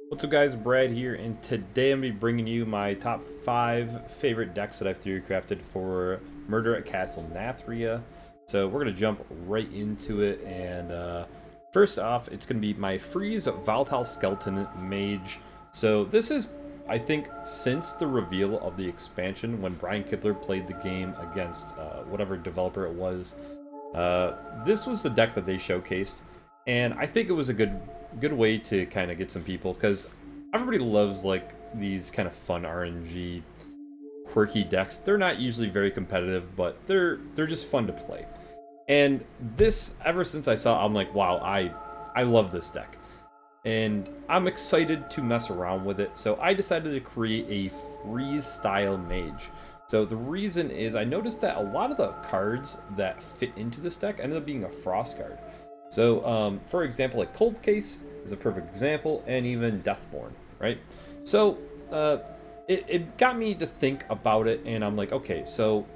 What's up guys, Brad here, and today I'm going to be bringing you my top 5 favorite decks that I've theory crafted for Murder at Castle Nathria. So we're going to jump right into it, and first off, it's going to be my Freeze Volatile Skeleton Mage. So this is, I think, since the reveal of the expansion, when Brian Kibler played the game against whatever developer it was, this was the deck that they showcased, and I think it was a good way to kind of get some people, because everybody loves like these kind of fun RNG quirky decks. They're not usually very competitive, but they're just fun to play. And this, ever since I saw, I'm like, wow, I love this deck, and I'm excited to mess around with it. So I decided to create a freeze style mage. So the reason is I noticed that a lot of the cards that fit into this deck ended up being a frost card. So, for example, like Cold Case is a perfect example, and even Deathborn, right? So, it got me to think about it, and I'm like, okay, so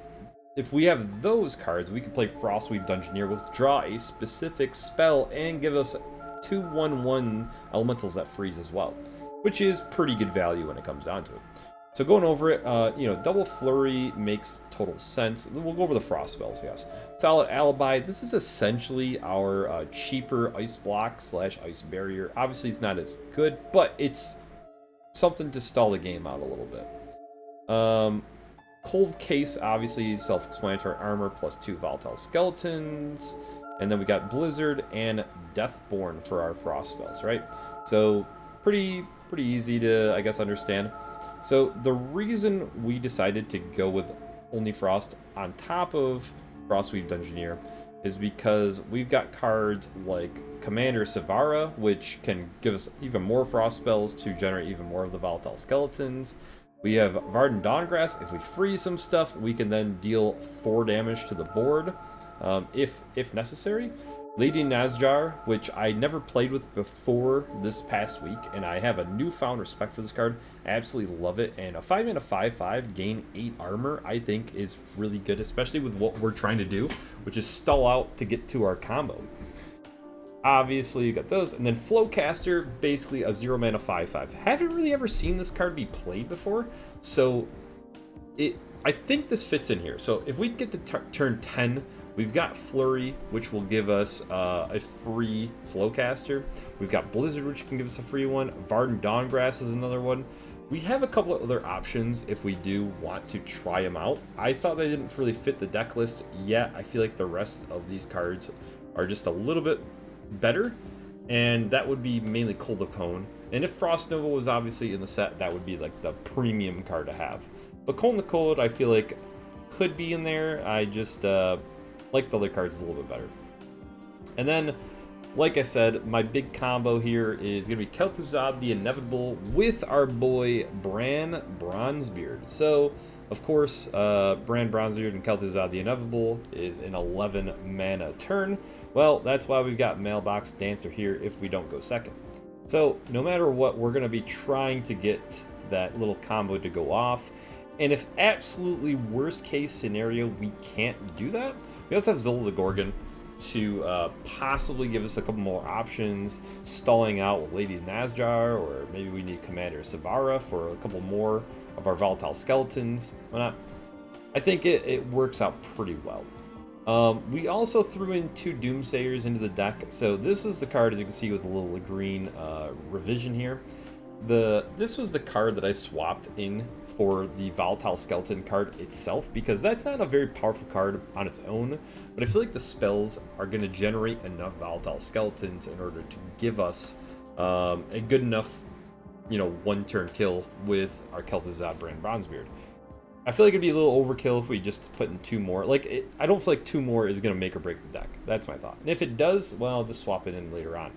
if we have those cards, we can play Frostweave Dungeoneer, withdraw a specific spell, and give us 2/1/1 elementals that freeze as well, which is pretty good value when it comes down to it. So going over it, Double Flurry makes total sense. We'll go over the frost spells, yes. Solid Alibi, this is essentially our cheaper ice block / ice barrier. Obviously it's not as good, but it's something to stall the game out a little bit. Cold Case, obviously self-explanatory, armor plus 2 volatile skeletons. And then we got Blizzard and Deathborn for our frost spells, right? So pretty easy to, I guess, understand. So the reason we decided to go with only Frost on top of Frostweave Dungeoneer is because we've got cards like Commander Savara, which can give us even more Frost spells to generate even more of the Volatile Skeletons. We have Varden Dawngrass. If we freeze some stuff, we can then deal 4 damage to the board, if necessary. Lady Nazjar, which I never played with before this past week, and I have a newfound respect for this card. I absolutely love it, and a 5-mana 5/5 gain 8 armor I think is really good, especially with what we're trying to do, which is stall out to get to our combo. Obviously you got those, and then Flowcaster, basically a 0-mana 5/5. Haven't really ever seen this card be played before, so I think this fits in here. So if we get to turn 10, we've got Flurry, which will give us a free Flowcaster. We've got Blizzard, which can give us a free one. Varden Dawngrass is another one. We have a couple of other options if we do want to try them out. I thought they didn't really fit the deck list yet. I feel like the rest of these cards are just a little bit better, and that would be mainly Cold of Cone. And if Frost Nova was obviously in the set, that would be like the premium card to have. But Cold the Cold, I feel like, could be in there. I just like the other cards a little bit better. And then, like I said, my big combo here is going to be Kel'Thuzad the Inevitable with our boy Bran Bronzebeard. So, of course, Bran Bronzebeard and Kel'Thuzad the Inevitable is an 11 mana turn. Well, that's why we've got Mailbox Dancer here if we don't go second. So, no matter what, we're going to be trying to get that little combo to go off. And if absolutely worst case scenario we can't do that, we also have Zola the Gorgon to possibly give us a couple more options, stalling out with Lady Nazjar, or maybe we need Commander Savara for a couple more of our Volatile Skeletons. I think it works out pretty well. We also threw in 2 Doomsayers into the deck. So this is the card, as you can see, with a little green revision here. This was the card that I swapped in for the Volatile Skeleton card itself, because that's not a very powerful card on its own, but I feel like the spells are going to generate enough Volatile Skeletons in order to give us a good enough, one-turn kill with our Kel'Thuzad Bran Bronzebeard. I feel like it'd be a little overkill if we just put in 2 more. I don't feel like 2 more is going to make or break the deck. That's my thought. And if it does, well, I'll just swap it in later on.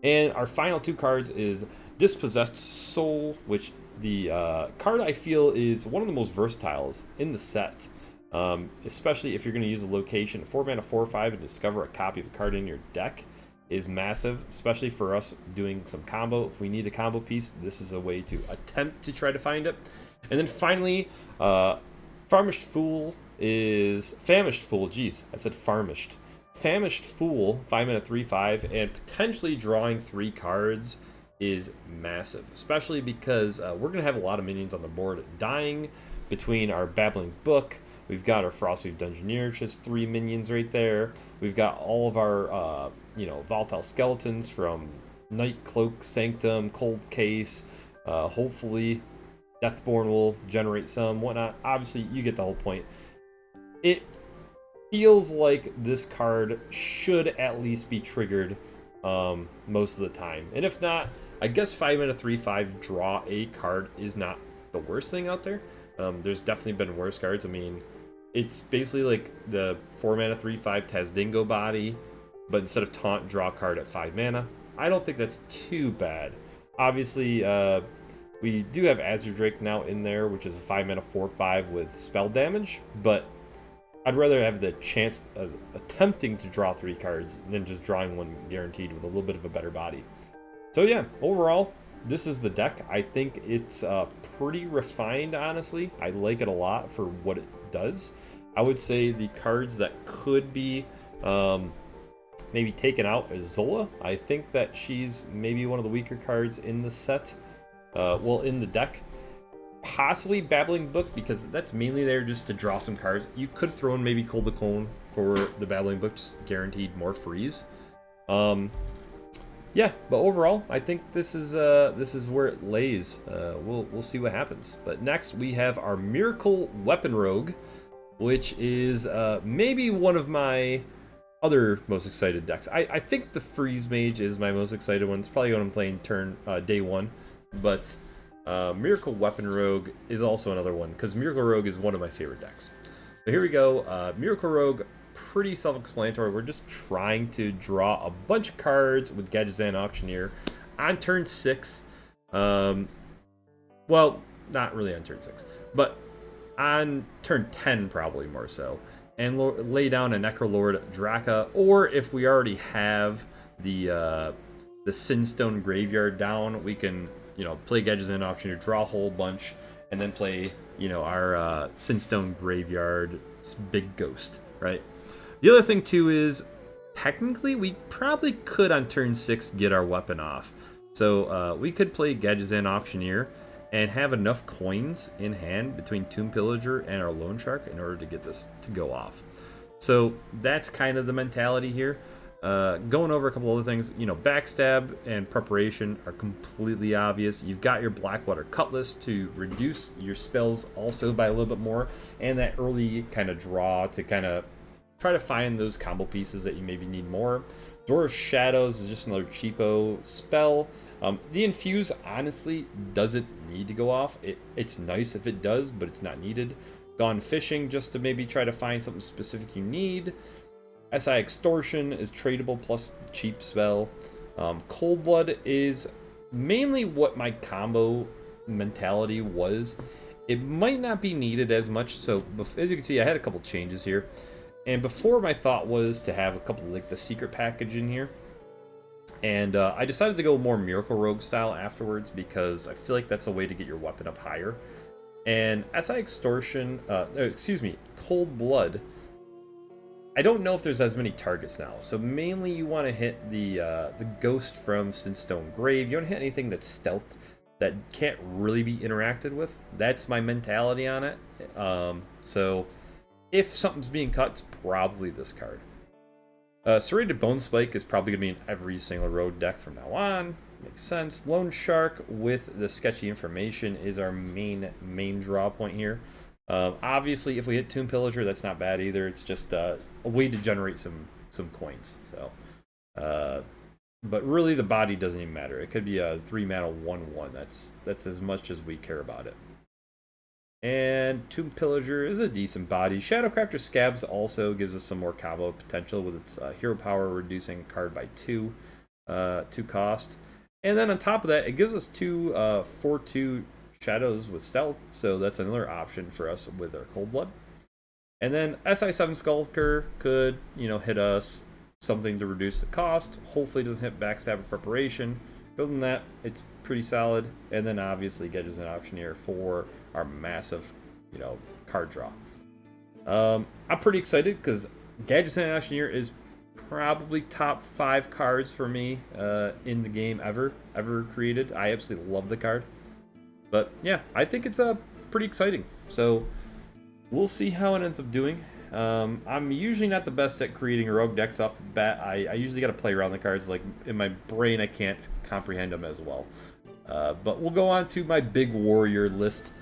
And our final 2 cards is Dispossessed Soul, which the card I feel is one of the most versatil's in the set, especially if you're going to use a location. 4-mana 4/5 and discover a copy of a card in your deck is massive, especially for us doing some combo. If we need a combo piece, this is a way to attempt to try to find it. And then finally, Famished Fool, geez, I said Farmished. Famished Fool, 5-mana 3/5, and potentially drawing 3 cards is massive, especially because we're going to have a lot of minions on the board dying between our Babbling Book. We've got our Frostweave Dungeoneer, just 3 minions right there. We've got all of our, Volatile Skeletons from Night Cloak, Sanctum, Cold Case. Hopefully, Deathborn will generate some, whatnot. Obviously, you get the whole point. It feels like this card should at least be triggered most of the time. And if not, I guess 5 mana 3/5 draw a card is not the worst thing out there. There's definitely been worse cards. I mean, it's basically like the 4 mana 3/5 Tazdingo body, but instead of taunt, draw a card at 5 mana. I don't think that's too bad. Obviously, we do have Azure Drake now in there, which is a 5 mana 4/5 with spell damage, but I'd rather have the chance of attempting to draw 3 cards than just drawing one guaranteed with a little bit of a better body. So yeah, overall, this is the deck. I think it's pretty refined, honestly. I like it a lot for what it does. I would say the cards that could be maybe taken out is Zola. I think that she's maybe one of the weaker cards in the set. In the deck. Possibly Babbling Book, because that's mainly there just to draw some cards. You could throw in maybe Cold the Cone for the Babbling Book, just guaranteed more freeze. Yeah, but overall, I think this is where it lays. We'll see what happens. But next we have our Miracle Weapon Rogue, which is maybe one of my other most excited decks. I think the Freeze Mage is my most excited one. It's probably what I'm playing day 1, but Miracle Weapon Rogue is also another one, because Miracle Rogue is one of my favorite decks. So here we go. Miracle Rogue, pretty self-explanatory. We're just trying to draw a bunch of cards with Gadgetzan Auctioneer on turn 6. Well, not really on turn 6, but on turn 10 probably more so. And lay down a Necrolord Draka, or if we already have the Sinstone Graveyard down, we can play Gadgetzan Auctioneer, draw a whole bunch, and then play our Sinstone Graveyard Big Ghost, right? The other thing too is technically we probably could on turn 6 get our weapon off. So we could play Gadgetzan Auctioneer and have enough coins in hand between Tomb Pillager and our Loan Shark in order to get this to go off. So that's kind of the mentality here. Going over a couple other things, Backstab and Preparation are completely obvious. You've got your Blackwater Cutlass to reduce your spells also by a little bit more, and that early kind of draw to kind of try to find those combo pieces that you maybe need more. Door of Shadows is just another cheapo spell. The Infuse honestly doesn't need to go off. It's nice if it does, but it's not needed. Gone Fishing just to maybe try to find something specific you need. SI Extortion is tradable plus the cheap spell. Cold Blood is mainly what my combo mentality was. It might not be needed as much. So as you can see, I had a couple changes here. And before, my thought was to have a couple like the secret package in here. And I decided to go more Miracle Rogue style afterwards, because I feel like that's a way to get your weapon up higher. And SI Extortion, Cold Blood, I don't know if there's as many targets now. So mainly you want to hit the ghost from Sinstone Grave. You don't hit anything that's stealth that can't really be interacted with. That's my mentality on it. So if something's being cut, it's probably this card. Serrated Bone Spike is probably going to be in every single road deck from now on. Makes sense. Loan Shark with the sketchy information is our main draw point here. Obviously, if we hit Tomb Pillager, that's not bad either. It's just a way to generate some coins. So, but really, the body doesn't even matter. It could be a 3 mana 1/1. That's as much as we care about it. And Tomb Pillager is a decent body. Shadowcrafter Scabs also gives us some more combo potential with its hero power, reducing card by 2 cost. And then on top of that, it gives us 2 4/2 Shadows with Stealth, so that's another option for us with our Cold Blood. And then SI7 Skulker could, hit us something to reduce the cost. Hopefully it doesn't hit Backstab or Preparation. Other than that, it's pretty solid. And then obviously Gadgetzan Auctioneer for our massive, card draw. I'm pretty excited because Gadgetzan Auctioneer is probably top 5 cards for me in the game ever created. I absolutely love the card. But yeah, I think it's pretty exciting. So we'll see how it ends up doing. I'm usually not the best at creating rogue decks off the bat. I usually got to play around the cards. Like in my brain, I can't comprehend them as well. But we'll go on to my big warrior list.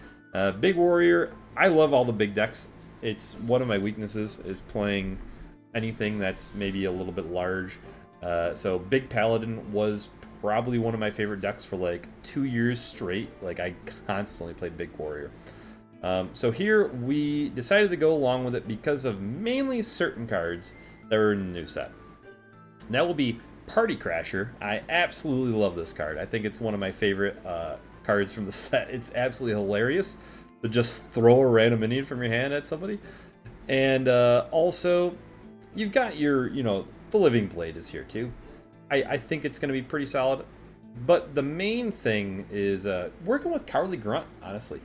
Big warrior, I love all the big decks. It's one of my weaknesses is playing anything that's maybe a little bit large. So big paladin was probably one of my favorite decks for like 2 years straight. Like I constantly played big warrior. So here we decided to go along with it because of mainly certain cards that are in the new set. And that will be Party Crasher. I absolutely love this card. I think it's one of my favorite cards from the set. It's absolutely hilarious to just throw a random minion from your hand at somebody. And also, you've got your, the Living Blade is here too. I think it's going to be pretty solid. But the main thing is working with Cowardly Grunt, honestly.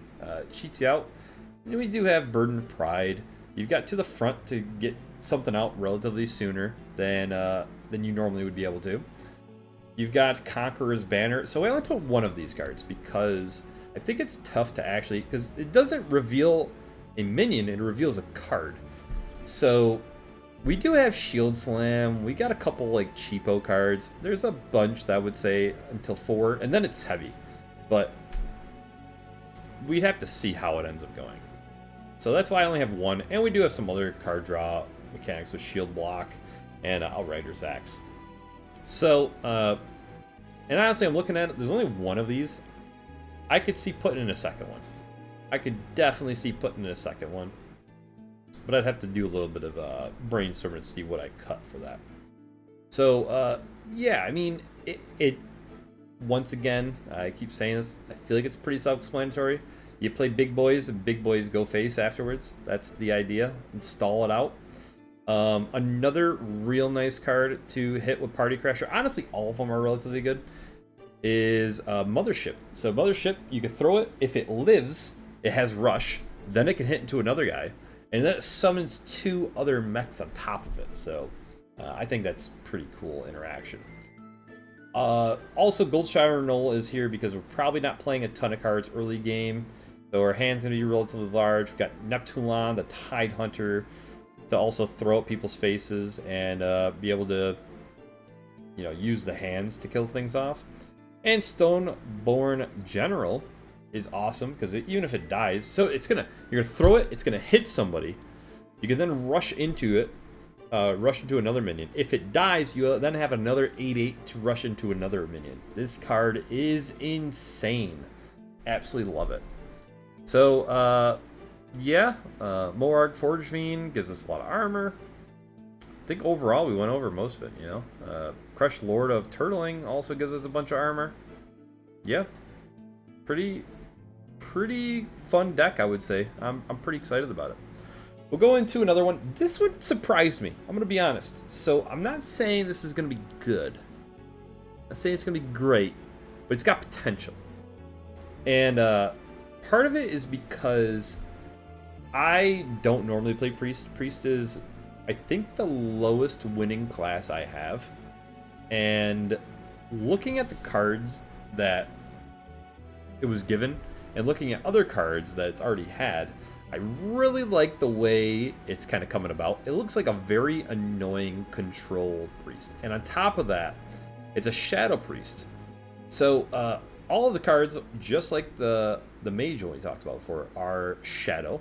Cheats you out. And we do have Burden of Pride. You've got to the front to get something out relatively sooner than you normally would be able to. You've got Conqueror's Banner. So I only put one of these cards because I think it's tough to actually... Because it doesn't reveal a minion, it reveals a card. So we do have Shield Slam. We got a couple like cheapo cards. There's a bunch that I would say until 4, and then it's heavy. But we'd have to see how it ends up going. So that's why I only have one. And we do have some other card draw mechanics with Shield Block and Outrider's Axe. So, and honestly, I'm looking at it. There's only one of these. I could see putting in a second one. I could definitely see putting in a second one. But I'd have to do a little bit of brainstorming to see what I cut for that. So, yeah, I mean, it once again, I keep saying this, I feel like it's pretty self-explanatory. You play big boys, and big boys go face afterwards. That's the idea. Install it out. Another real nice card to hit with Party Crasher, honestly all of them are relatively good, is Mothership. So Mothership, you can throw it. If it lives, it has Rush. Then it can hit into another guy. And then it summons 2 other mechs on top of it. So I think that's pretty cool interaction. Also, Goldshire Knoll is here because we're probably not playing a ton of cards early game. So our hand's going to be relatively large. We've got Neptulon, the Tide Hunter, to also throw at people's faces and be able to, use the hands to kill things off. And Stoneborn General is awesome because even if it dies, so you're gonna throw it, it's gonna hit somebody. You can then rush into it, rush into another minion. If it dies, you then have another 8/8 to rush into another minion. This card is insane. Absolutely love it. So, yeah, Moarg Forge Fiend gives us a lot of armor. I think overall we went over most of it, Crushed Lord of Turtling also gives us a bunch of armor. Yeah, pretty fun deck, I would say. I'm pretty excited about it. We'll go into another one. This one surprised me. I'm going to be honest. So I'm not saying this is going to be good. I'm not saying it's going to be great, but it's got potential. And part of it is because I don't normally play Priest. Priest is, I think, the lowest winning class I have. And looking at the cards that it was given, and looking at other cards that it's already had, I really like the way it's kind of coming about. It looks like a very annoying control priest. And on top of that, it's a shadow priest. So all of the cards, just like the mage one we talked about before, are shadow.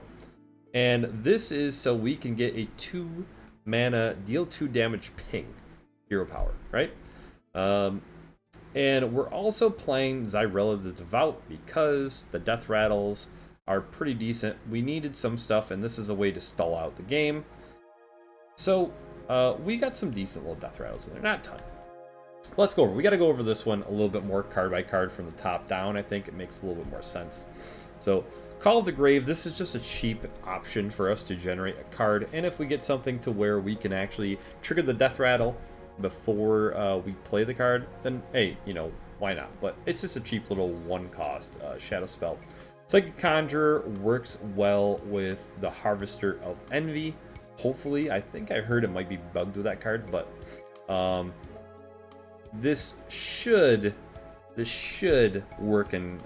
And this is so we can get a 2 mana, deal 2 damage ping. Hero power, right? And we're also playing Zyrella the Devout because the death rattles are pretty decent. We needed some stuff, and this is a way to stall out the game. So we got some decent little death rattles in there, not a ton. Let's go over. We got to go over this one a little bit more card by card from the top down. I think it makes a little bit more sense. So Call of the Grave, this is just a cheap option for us to generate a card, and if we get something to where we can actually trigger the death rattle before we play the card, then hey, why not? But it's just a cheap little 1-cost shadow spell. Psychic Conjurer works well with the Harvester of Envy. hopefully. I think I heard it might be bugged with that card, but this should work in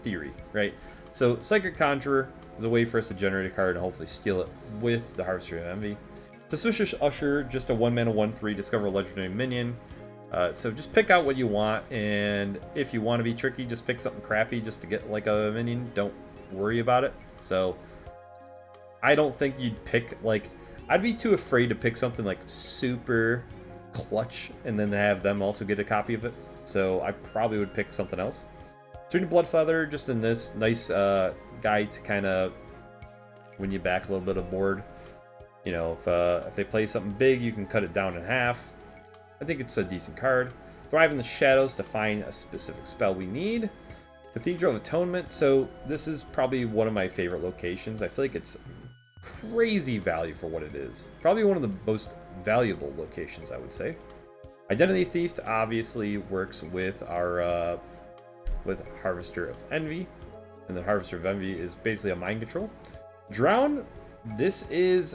theory, right? So Psychic Conjurer is a way for us to generate a card and hopefully steal it with the Harvester of Envy. Suspicious Usher, just a 1-mana 1/3, discover a legendary minion. So just pick out what you want, and if you want to be tricky, just pick something crappy just to get like a minion. Don't worry about it. So I don't think you'd pick, like, I'd be too afraid to pick something like super clutch and then have them also get a copy of it. So I probably would pick something else. Serene Bloodfeather, just in this nice guy to kind of win you back a little bit of board. You know, if they play something big, you can cut it down in half. I think it's a decent card. Thrive in the Shadows to find a specific spell we need. Cathedral of Atonement. So this is probably one of my favorite locations. I feel like it's crazy value for what it is. Probably one of the most valuable locations, I would say. Identity Thief obviously works with our with Harvester of Envy, and the Harvester of Envy is basically a mind control. Drown. This is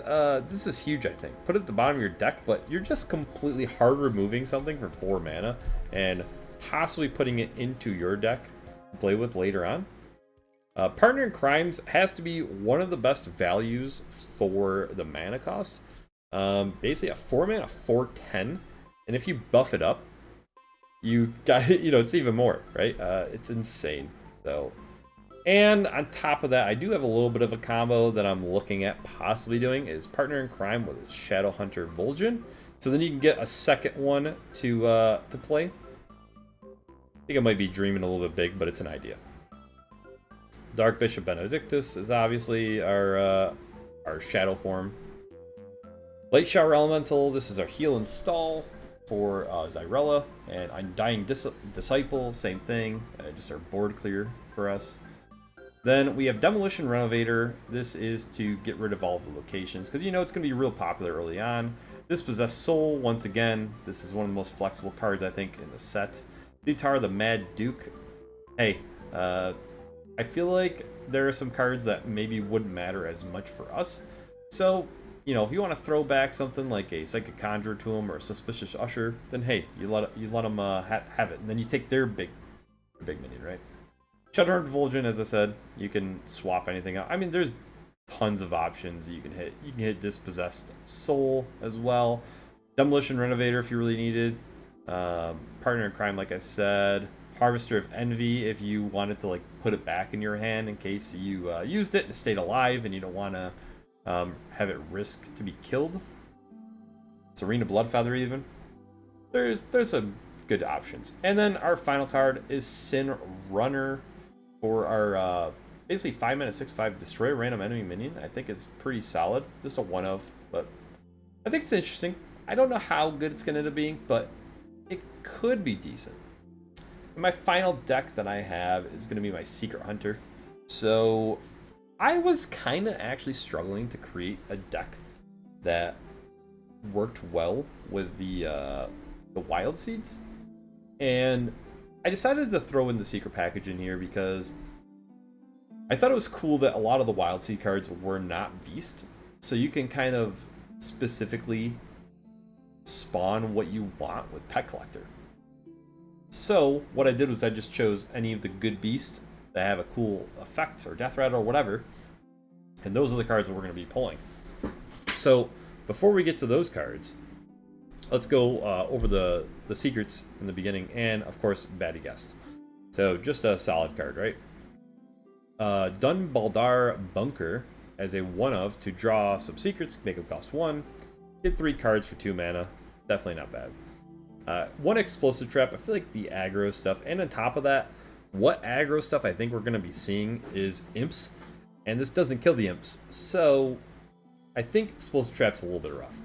huge, I think. Put it at the bottom of your deck, but you're just completely hard removing something for 4 mana and possibly putting it into your deck to play with later on. Partner in Crimes has to be one of the best values for the mana cost. Basically a 4 mana 4/10, and if you buff it up, you got, you know, it's even more, right? It's insane. So. And on top of that, I do have a little bit of a combo that I'm looking at possibly doing, is Partner in Crime with Shadowhunter Vol'jin. So then you can get a second one to play. I think I might be dreaming a little bit big, but it's an idea. Dark Bishop Benedictus is obviously our shadow form. Light Shower Elemental, this is our heal and stall for Zyrella. And Undying Disciple, same thing, just our board clear for us. Then we have Demolition Renovator. This is to get rid of all of the locations, because you know it's going to be real popular early on. Dispossessed Soul, once again, this is one of the most flexible cards, I think, in the set. Litar the Mad Duke. Hey, I feel like there are some cards that maybe wouldn't matter as much for us. So, you know, if you want to throw back something like a Psychic Conjurer to them or a Suspicious Usher, then hey, you let them have it, and then you take their big minion, right? Shadowhunter Vol'jin, as I said, you can swap anything out. I mean, there's tons of options that you can hit. You can hit Dispossessed Soul as well. Demolition Renovator if you really needed. Partner in Crime, like I said. Harvester of Envy if you wanted to like put it back in your hand in case you used it and stayed alive and you don't want to have it risk to be killed. Serena Bloodfeather even. There's some good options. And then our final card is Sin Runner. For our basically 5 mana 6/5 destroy a random enemy minion. I think it's pretty solid. Just a one of, but I think it's interesting. I don't know how good it's going to end up being, but it could be decent. And my final deck that I have is going to be my Secret Hunter. So I was kind of actually struggling to create a deck that worked well with the Wild Seeds, and I decided to throw in the secret package in here because I thought it was cool that a lot of the Wild Seed cards were not Beast. So you can kind of specifically spawn what you want with Pet Collector. So what I did was I just chose any of the good Beasts that have a cool effect or Death Rattle or whatever. And those are the cards that we're going to be pulling. So before we get to those cards, let's go over the secrets in the beginning, and of course, Baddie Guest. So just a solid card, right? Dun Baldar Bunker as a one of to draw some secrets, make them cost 1. Get 3 cards for 2 mana. Definitely not bad. 1 Explosive Trap. I feel like the aggro stuff, and on top of that, what aggro stuff I think we're going to be seeing is Imps, and this doesn't kill the Imps. So I think Explosive Trap's a little bit rough.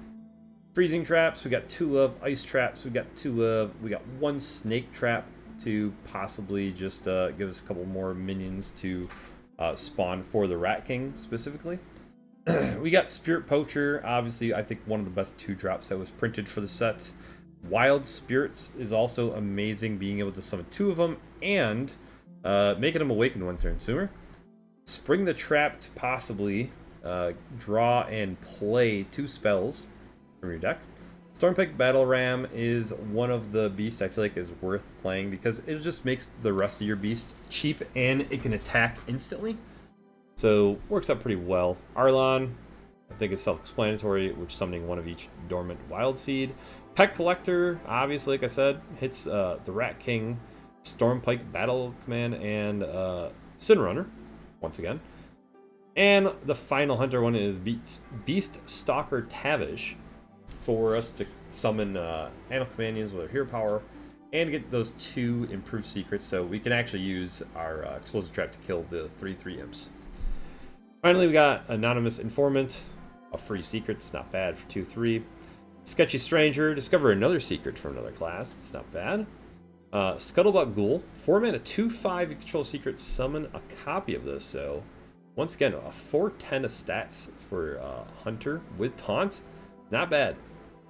Freezing Traps, we got 2 of. Ice Traps, we got 2 of. We got 1 Snake Trap to possibly just give us a couple more minions to spawn for the Rat King specifically. We got Spirit Poacher, obviously I think one of the best 2-drops that was printed for the set. Wild Spirits is also amazing, being able to summon 2 of them and making them awaken 1 turn sooner. Spring the Trap to possibly draw and play 2 spells from your deck. Stormpike Battle Ram is one of the beasts I feel like is worth playing because it just makes the rest of your beast cheap and it can attack instantly. So works out pretty well. Arlon, I think it's self-explanatory, which summoning one of each dormant wild seed. Pet Collector, obviously, like I said, hits the Rat King, Stormpike Battle Command, and Sin Runner, once again. And the final hunter one is Beast Stalker Tavish, for us to summon Animal Companions with our hero power and get those 2 improved secrets, so we can actually use our Explosive Trap to kill the 3/3 imps. Finally, we got Anonymous Informant, a free secret. It's not bad for 2/3. Sketchy Stranger, discover another secret from another class. It's not bad. Scuttlebutt Ghoul, 4 mana, 2/5, you control secret, summon a copy of this. So, once again, a 4/10 of stats for Hunter with Taunt. Not bad.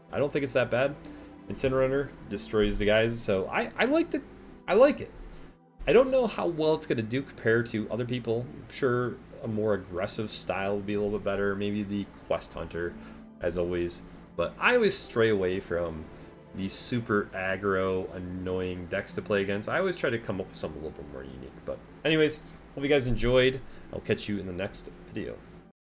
I don't think it's that bad. Incinerunner destroys the guys, so I like it. I like it. I don't know how well it's going to do compared to other people. I'm sure a more aggressive style would be a little bit better. Maybe the Quest Hunter, as always. But I always stray away from these super aggro, annoying decks to play against. I always try to come up with something a little bit more unique. But anyways, hope you guys enjoyed. I'll catch you in the next video.